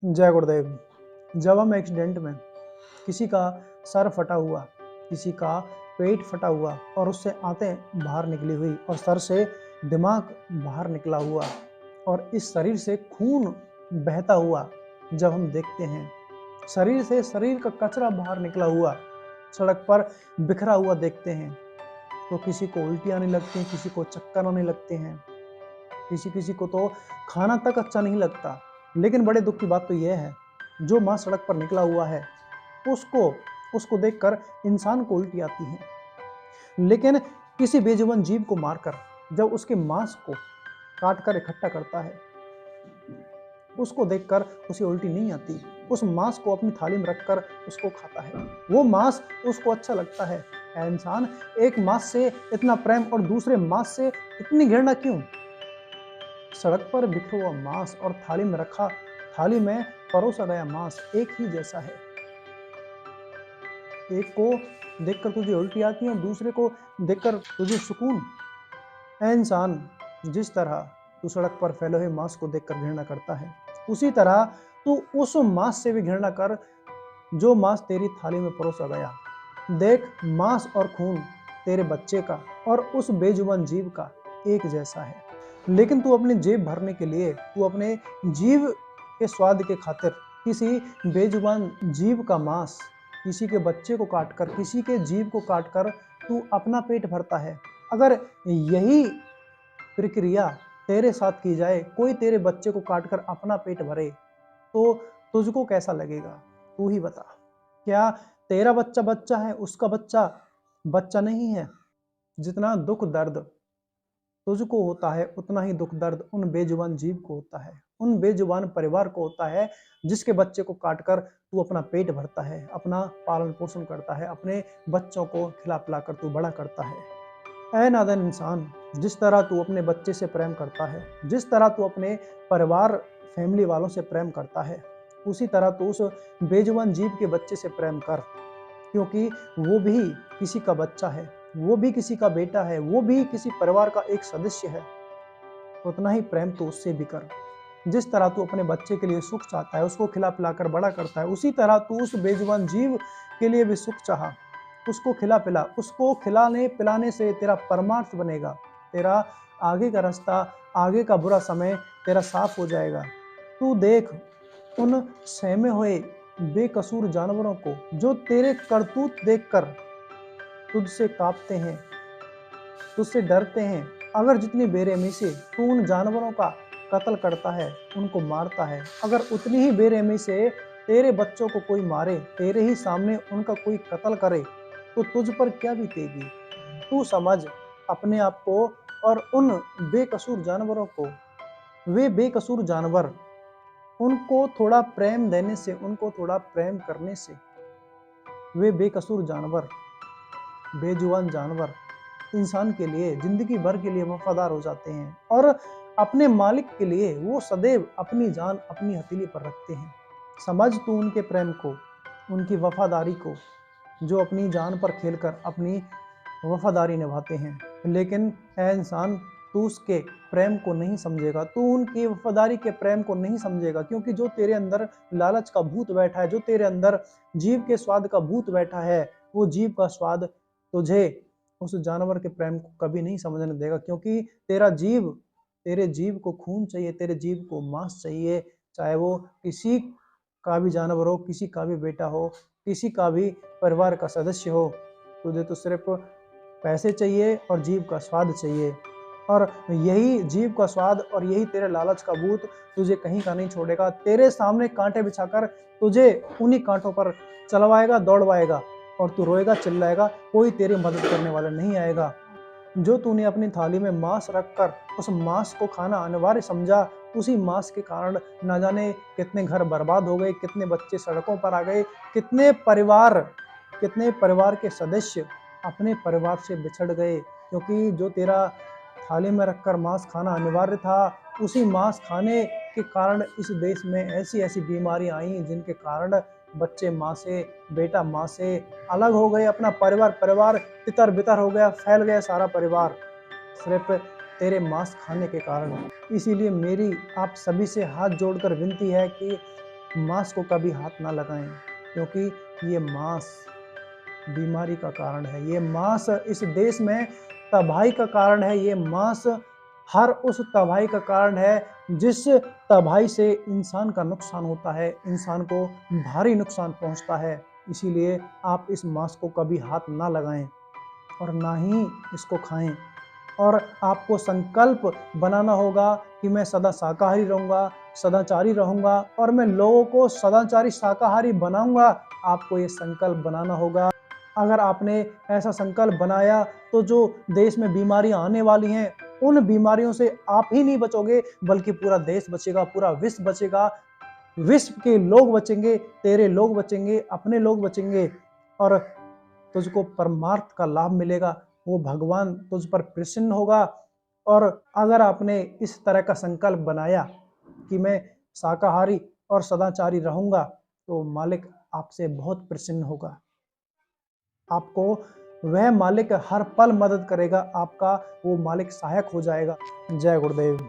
जय गुरुदेव। जब हम एक्सीडेंट में किसी का सर फटा हुआ, किसी का पेट फटा हुआ और उससे आंतें बाहर निकली हुई और सर से दिमाग बाहर निकला हुआ और इस शरीर से खून बहता हुआ जब हम देखते हैं, शरीर से शरीर का कचरा बाहर निकला हुआ सड़क पर बिखरा हुआ देखते हैं, तो किसी को उल्टी आने लगती है, किसी को चक्कर आने लगते हैं, किसी किसी को तो खाना तक अच्छा नहीं लगता। लेकिन बड़े दुख की बात तो यह है, जो मांस सड़क पर निकला हुआ है उसको उसको देखकर इंसान को उल्टी आती है। लेकिन किसी बेजुबान जीव को मारकर जब उसके मांस को काट कर इकट्ठा करता है, उसको देखकर उसे उल्टी नहीं आती। उस मांस को अपनी थाली में रखकर उसको खाता है, वो मांस उसको अच्छा लगता है। ऐ इंसान, एक मांस से इतना प्रेम और दूसरे मांस से इतनी घृणा क्यों? सड़क पर बिखरा हुआ मांस और थाली में परोसा गया मांस एक ही जैसा है। एक को देखकर तुझे उल्टी आती है और दूसरे को देखकर तुझे सुकून। ऐ इंसान, जिस तरह तू सड़क पर फैले हुए मांस को देखकर घृणा करता है, उसी तरह तू उस मांस से भी घृणा कर जो मांस तेरी थाली में परोसा गया। देख, मांस और खून तेरे बच्चे का और उस बेजुबान जीव का एक जैसा है, लेकिन तू अपनी जेब भरने के लिए, तू अपने जीव के स्वाद के खातिर किसी बेजुबान जीव का मांस, किसी के बच्चे को काटकर, किसी के जीव को काटकर तू अपना पेट भरता है। अगर यही प्रक्रिया तेरे साथ की जाए, कोई तेरे बच्चे को काटकर अपना पेट भरे, तो तुझको कैसा लगेगा? तू ही बता। क्या तेरा बच्चा बच्चा है, उसका बच्चा बच्चा नहीं है? जितना दुख दर्द तुझको होता है, उतना ही दुख दर्द उन बेजुबान जीव को होता है, उन बेजुबान परिवार को होता है जिसके बच्चे को काटकर तू अपना पेट भरता है, अपना पालन पोषण करता है, अपने बच्चों को खिला पिला कर तू बड़ा करता है। ऐ नादान इंसान, जिस तरह तू अपने बच्चे से प्रेम करता है, जिस तरह तू अपने परिवार फैमिली वालों से प्रेम करता है, उसी तरह तू उस बेजुबान जीव के बच्चे से प्रेम कर, क्योंकि वो भी किसी का बच्चा है, वो भी किसी का बेटा है, वो भी किसी परिवार का एक सदस्य है। उतना ही प्रेम तो उससे भी कर। जिस तरह तू अपने बच्चे के लिए सुख चाहता है, उसको खिला पिलाकर बड़ा करता है, उसी तरह तू उस बेजुबान जीव के लिए भी सुख चाहा, उसको खिला पिला। उसको खिलाने पिलाने से तेरा परमार्थ बनेगा, तेरा आगे का रास्ता, आगे का बुरा समय तेरा साफ हो जाएगा। तू देख उन सहमे हुए बेकसूर जानवरों को जो तेरे करतूत देखकर तुझसे कांपते हैं, तुझसे डरते हैं। अगर जितनी बेरहमी से तू उन जानवरों का कत्ल करता है, उनको मारता है, अगर उतनी ही बेरहमी से तेरे बच्चों को कोई मारे, तेरे ही सामने उनका कोई कत्ल करे, तो तुझ पर क्या बीतेगी? तू समझ अपने आप को और उन बेकसूर जानवरों को। वे बेकसूर जानवर, उनको थोड़ा प्रेम देने से, उनको थोड़ा प्रेम करने से, वे बेकसूर जानवर, बेजुबान जानवर इंसान के लिए, जिंदगी भर के लिए वफादार हो जाते हैं और अपने मालिक के लिए वो सदैव अपनी जान अपनी हथेली पर रखते हैं। समझ तू उनके प्रेम को, उनकी वफादारी को, जो अपनी जान पर खेलकर अपनी वफादारी निभाते हैं। लेकिन ऐ इंसान, तू उसके प्रेम को नहीं समझेगा, तू उनकी वफादारी के प्रेम को नहीं समझेगा, क्योंकि जो तेरे अंदर लालच का भूत बैठा है, जो तेरे अंदर जीव के स्वाद का भूत बैठा है, वो जीव का स्वाद तुझे उस जानवर के प्रेम को कभी नहीं समझने देगा। क्योंकि तेरे जीव को खून चाहिए, तेरे जीव को मांस चाहिए, चाहे वो किसी का भी जानवर हो, किसी का भी बेटा हो, किसी का भी परिवार का सदस्य हो। तुझे तो सिर्फ पैसे चाहिए और जीव का स्वाद चाहिए, और यही जीव का स्वाद और यही तेरे लालच का भूत तुझे कहीं का नहीं छोड़ेगा। तेरे सामने कांटे बिछाकर तुझे उन्हीं कांटों पर चलवाएगा, दौड़वाएगा, और तू रोएगा, चिल्लाएगा, कोई तेरी मदद करने वाला नहीं आएगा। जो तूने अपनी थाली में मांस रखकर उस मांस को खाना अनिवार्य समझा, उसी मांस के कारण न जाने कितने घर बर्बाद हो गए, कितने बच्चे सड़कों पर आ गए, कितने परिवार के सदस्य अपने परिवार से बिछड़ गए, क्योंकि जो तेरा थाली में रखकर मांस खाना अनिवार्य था, उसी मांस खाने के कारण इस देश में ऐसी ऐसी बीमारियां आई जिनके कारण बच्चे माँ से, बेटा माँ से अलग हो गए, अपना परिवार तितर बितर हो गया, फैल गया सारा परिवार, सिर्फ तेरे मांस खाने के कारण। इसीलिए मेरी आप सभी से हाथ जोड़कर विनती है कि मांस को कभी हाथ ना लगाएं, क्योंकि ये मांस बीमारी का कारण है। ये मांस इस देश में तबाही का कारण है। ये मांस हर उस तबाही का कारण है जिस तबाही से इंसान का नुकसान होता है, इंसान को भारी नुकसान पहुंचता है। इसीलिए आप इस मांस को कभी हाथ ना लगाएं और ना ही इसको खाएं। और आपको संकल्प बनाना होगा कि मैं सदा शाकाहारी रहूंगा, सदाचारी रहूंगा और मैं लोगों को सदाचारी शाकाहारी बनाऊंगा। आपको ये संकल्प बनाना होगा। अगर आपने ऐसा संकल्प बनाया तो जो देश में बीमारियां आने वाली हैं, उन बीमारियों से आप ही नहीं बचोगे, बल्कि पूरा देश बचेगा, पूरा विश्व बचेगा। विश्व के लोग बचेंगे, तेरे लोग बचेंगे, अपने लोग बचेंगे और तुझको परमार्थ का लाभ मिलेगा। वो भगवान तुझ पर प्रसन्न होगा। और अगर आपने इस तरह का संकल्प बनाया कि मैं शाकाहारी और सदाचारी रहूंगा, तो मालिक आपसे बहुत प्रसन्न होगा। आपको वह मालिक हर पल मदद करेगा, आपका वो मालिक सहायक हो जाएगा। जय गुरुदेव।